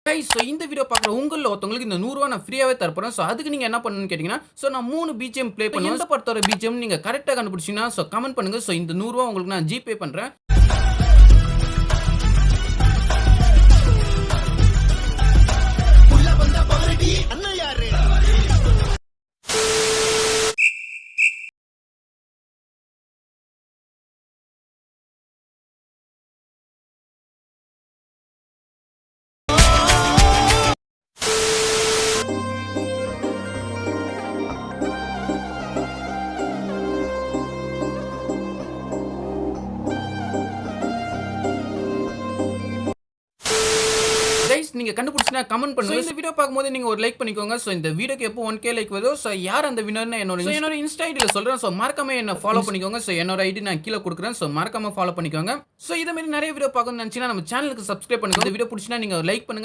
Guys so இந்த video பார்க்குற உங்களில் ஒருத்தவங்களுக்கு இந்த 100 ரூபா நான் ஃப்ரீயாவே தரப்போறேன். ஸோ அதுக்கு நீங்க என்ன பண்ணணும்னு கேட்டீங்கன்னா, ஸோ நான் 3 பிஜிஎம் ப்ளே பண்ணுவேன். எந்த படத்தோட பிஜிஎம் நீங்க கரெக்ட்டா கண்டுபிடிச்சீங்கன்னா, ஸோ கமெண்ட் பண்ணுங்க. ஸோ இந்த 100 ரூபா உங்களுக்கு நான் ஜிபே பண்றேன். கைஸ் நீங்க கண்டுபிடிச்சா கமெண்ட் பண்ணுங்க. இந்த வீடியோ பார்க்கும்போது நீங்க ஒரு லைக் பண்ணிக்கோங்க. சோ இந்த வீடியோக்கு எப்போ 1k லைக் வருதோ சோ யார் அந்த வின்னர்னு என்னோட இன்ஸ்டா ஐடில சொல்றேன். சோ மறக்காம என்ன ஃபாலோ பண்ணிக்கோங்க. சோ என்னோட ஐடி நான் கீழ கொடுக்குறேன். சோ மறக்காம ஃபாலோ பண்ணிக்கோங்க. சோ இத மாதிரி நிறைய வீடியோ பார்க்கணும்னு நினைச்சீங்கன்னா நம்ம சேனலுக்கு சப்ஸ்கிரைப் பண்ணுங்க. இந்த வீடியோ பிடிச்சினா நீங்க லைக் பண்ணுங்க.